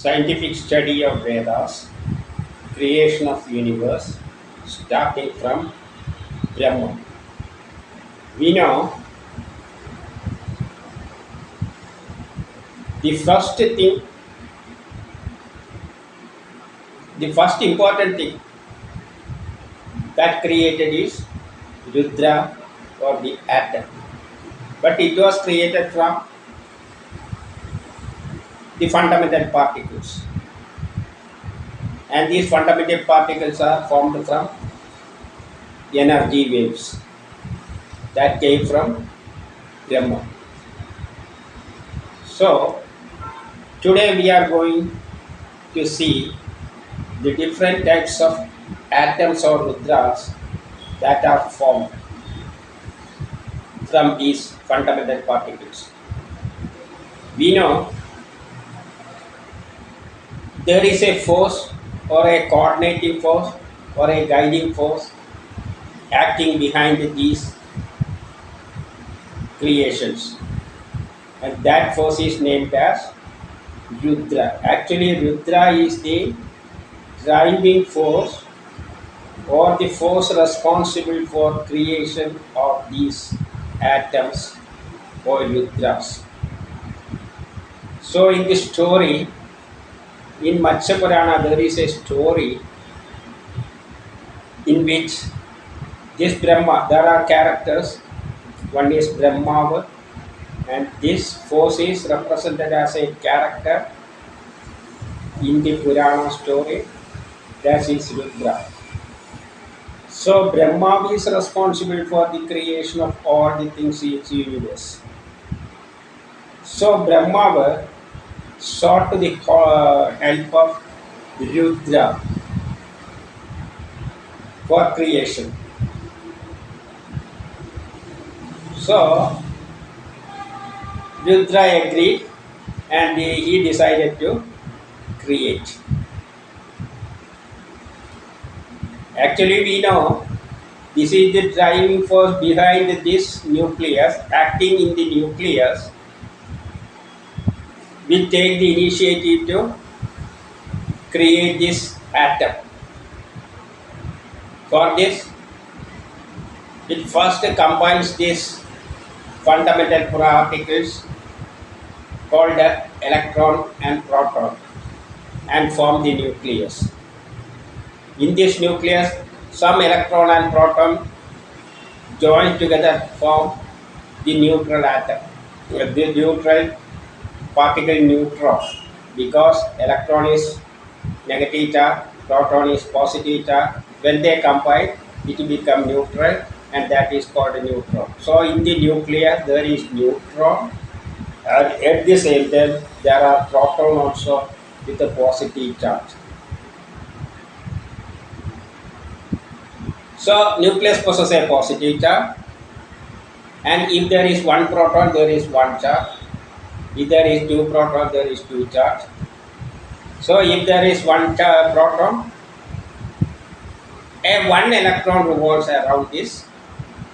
scientific study of Vedas, creation of universe, starting from BRAHMAM. We know the first thing, the first important thing that created is Rudra or the atom. But it was created from the fundamental particles. And these fundamental particles are formed from energy waves that came from Brahma. So, today we are going to see the different types of atoms or rudras that are formed from these fundamental particles. We know there is a force or a coordinating force or a guiding force acting behind these creations, and that force is named as Rudra. Actually, Rudra is the driving force or the force responsible for creation of these atoms or Rudras. So in the story, in Matsya Purana, there is a story in which this Brahma, there are characters. One is Brahma, and this force is represented as a character in the Purana story. That is Rudra. So Brahma is responsible for the creation of all the things in the universe. So Brahma sought the help of Rudra for creation. So Rudra agreed and he decided to create. Actually, we know this is the driving force behind this nucleus. Acting in the nucleus will take the initiative to create this atom. For this, it first combines these fundamental particles called electron and proton and form the nucleus. In this nucleus, some electron and proton join together form the neutral atom, the neutral particle neutron, because electron is negative charge, proton is positive charge. When they combine, it will become neutral, and that is called a neutron. So in the nucleus there is neutron, and at the same time there are proton also with a positive charge. So nucleus possesses a positive charge, and if there is one proton, there is one charge. If there is two protons, there is two charge. So if there is one proton, one electron revolves around this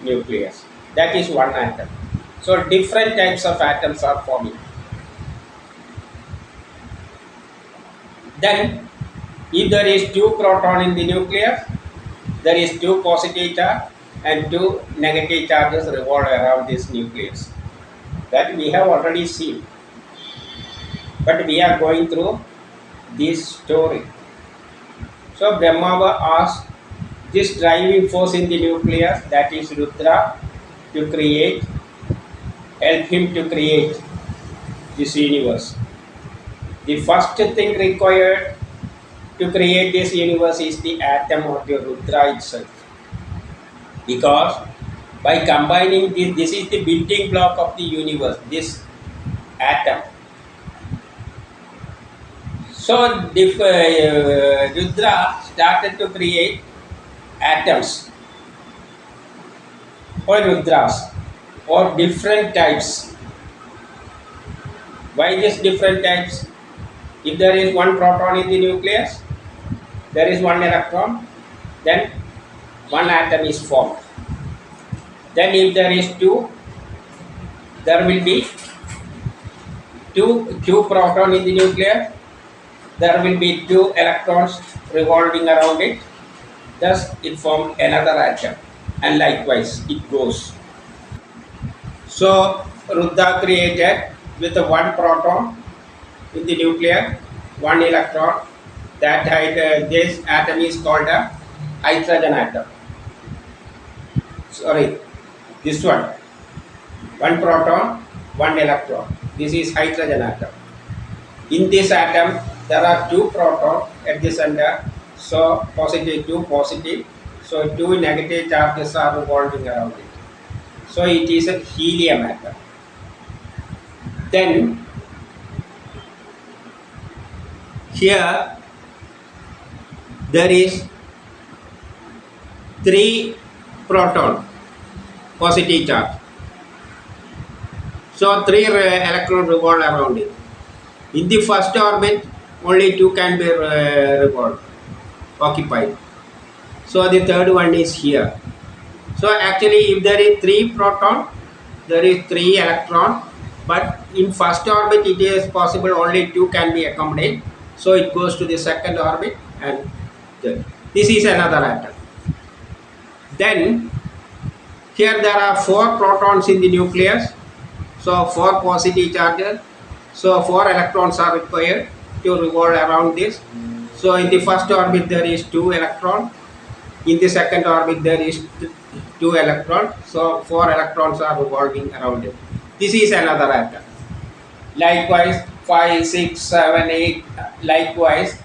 nucleus. That is one atom. So different types of atoms are forming. Then if there is two proton in the nucleus, there is two positive charge and two negative charges revolve around this nucleus. That we have already seen. But we are going through this story. So Brahma asked this driving force in the nucleus, that is Rudra, to create, help him to create this universe. The first thing required to create this universe is the atom or the Rudra itself. Because by combining this is the building block of the universe, this atom. So Rudra started to create atoms or Rudras or different types. Why these different types? If there is one proton in the nucleus, there is one electron, then one atom is formed. Then if there is two, there will be two proton in the nucleus, there will be two electrons revolving around it. Thus, it forms another atom, and likewise it goes. So, Rudra created with one proton in the nucleus, one electron. This atom is called a hydrogen atom. Sorry, this one proton, one electron. This is hydrogen atom. In this atom, there are two protons at the center. So positive, two positive. So two negative charges are revolving around it. So it is a helium atom. Then here there is three proton positive charge. So three electrons revolve around it. In the first orbit, only two can be revolved, occupied. So the third one is here. So actually, if there is three proton, there is three electron. But in first orbit, it is possible only two can be accommodated. So it goes to the second orbit, and this is another atom. Then here there are four protons in the nucleus. So four positive charges. So four electrons are required to revolve around this. So in the first orbit there is two electrons. In the second orbit there is two electrons. So four electrons are revolving around it. This is another atom. Likewise 5, 6, 7, 8. Likewise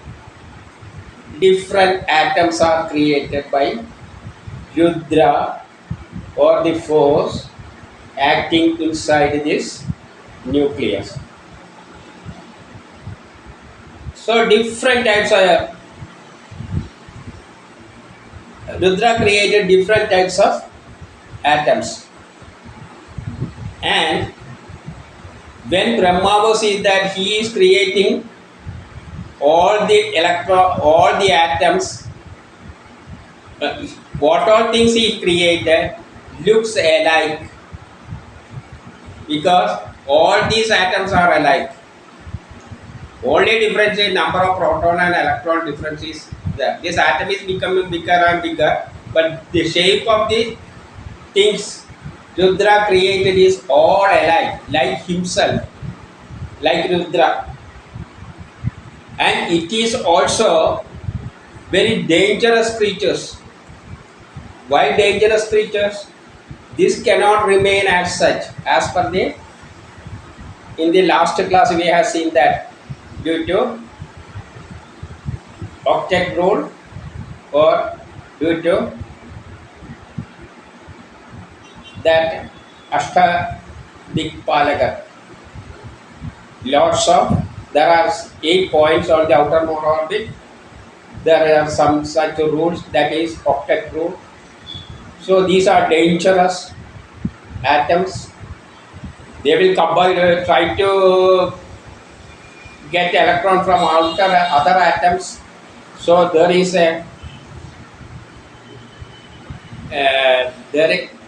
different atoms are created by Rudra or the force acting inside this nucleus. So different types of Rudra created different types of atoms. And when Brahma was see that he is creating all the atoms, what all things he created looks alike, because all these atoms are alike. Only difference in number of proton and electron difference is there. This atom is becoming bigger and bigger, but the shape of the things Rudra created is all alike, like himself, like Rudra. And it is also very dangerous creatures. Why dangerous creatures? This cannot remain as such. As per in the last class we have seen that due to octet rule or due to that Ashtadikpalaka. There are 8 points on the outermost orbit. There are some such rules, that is octet rule. So these are dangerous atoms. They will combine, try to get electron from other atoms. So there is a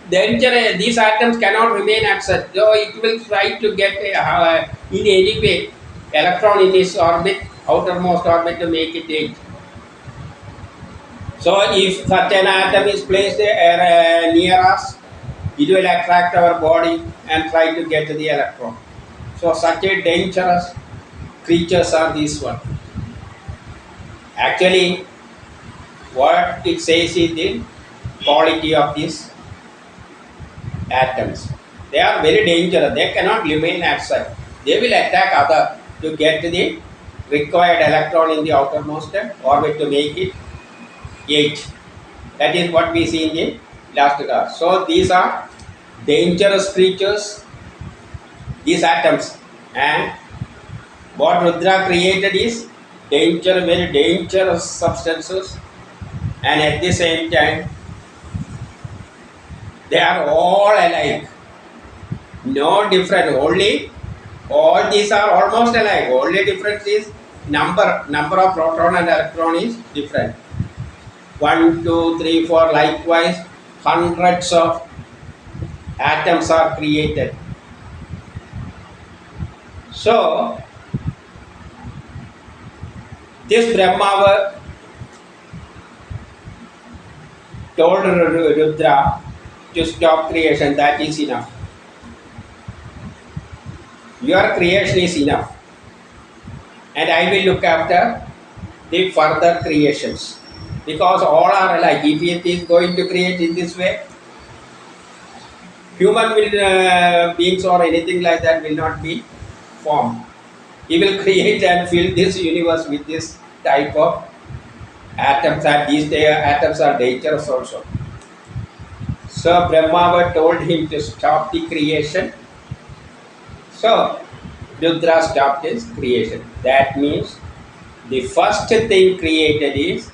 danger. These atoms cannot remain at such. So it will try to get in any way electron in its orbit, outermost orbit, to make it 8. So if such an atom is placed near us, it will attract our body and try to get the electron. So such a dangerous creatures are these one. Actually, what it says is the quality of these atoms. They are very dangerous. They cannot remain as such. They will attack other to get the required electron in the outermost orbit to make it 8. That is what we see in the last class. So these are dangerous creatures, these atoms, and what Rudra created is very dangerous substances, and at the same time they are all alike, no different. Only all these are almost alike. Only difference is number of proton and electron is different. 1, 2, 3, 4. Likewise, hundreds of atoms are created. So This Brahma told Rudra to stop creation. That is enough. Your creation is enough. And I will look after the further creations. Because all are alike. If it is going to create in this way, human beings or anything like that will not be formed. He will create and fill this universe with this type of atoms, and these atoms are dangerous also. So Brahma told him to stop the creation. So Rudra stopped his creation. That means the first thing created is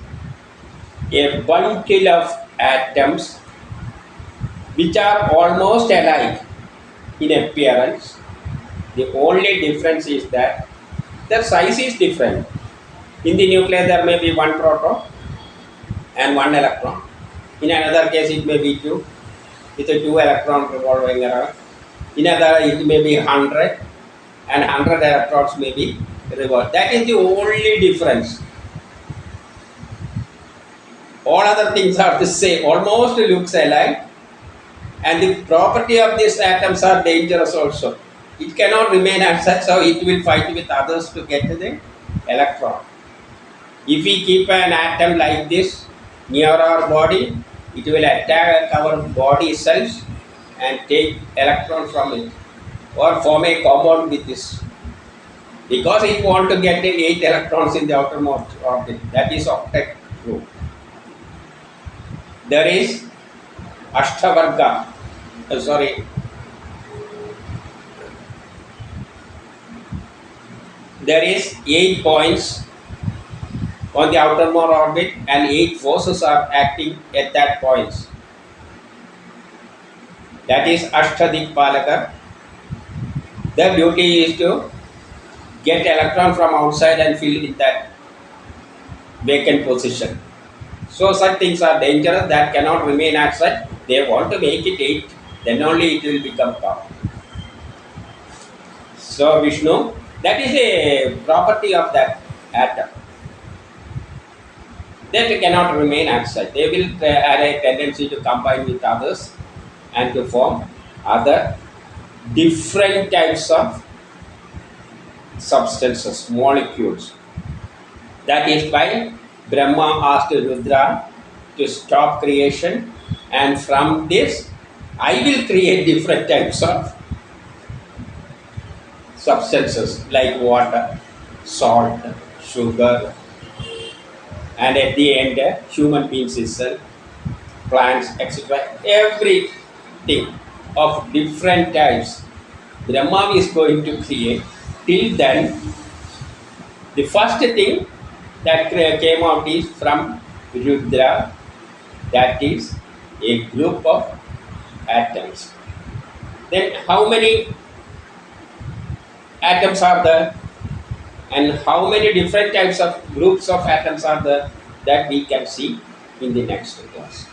a bundle of atoms which are almost alike in appearance. The only difference is that their size is different. In the nucleus there may be one proton and one electron. In another case it may be two, with a two electrons revolving around. In another it may be 100 and 100 electrons may be revolved. That is the only difference. All other things are the same, almost looks alike, and the property of these atoms are dangerous also. It cannot remain as such, so it will fight with others to get the electron. If we keep an atom like this near our body, it will attack our body cells and take electrons from it or form a compound with this. Because it wants to get 8 electrons in the outermost orbit. That is octet group. There is Ashtavarga. There is 8 points on the outermost orbit and 8 forces are acting at that points. That is Ashtadikpalaka. Their duty is to get electron from outside and fill in that vacant position. So such things are dangerous, that cannot remain as such. They want to make it 8, then only it will become power. So Vishnu, that is a property of that atom. That cannot remain as such. They will have a tendency to combine with others and to form other different types of substances, molecules. That is why Brahma asked Rudra to stop creation, and from this I will create different types of substances like water, salt, sugar, and at the end human beings itself, plants, etc. Everything of different types Brahma is going to create. Till then, the first thing that came out is from Rudra, that is a group of atoms. Then how many atoms are there and how many different types of groups of atoms are there, that we can see in the next class.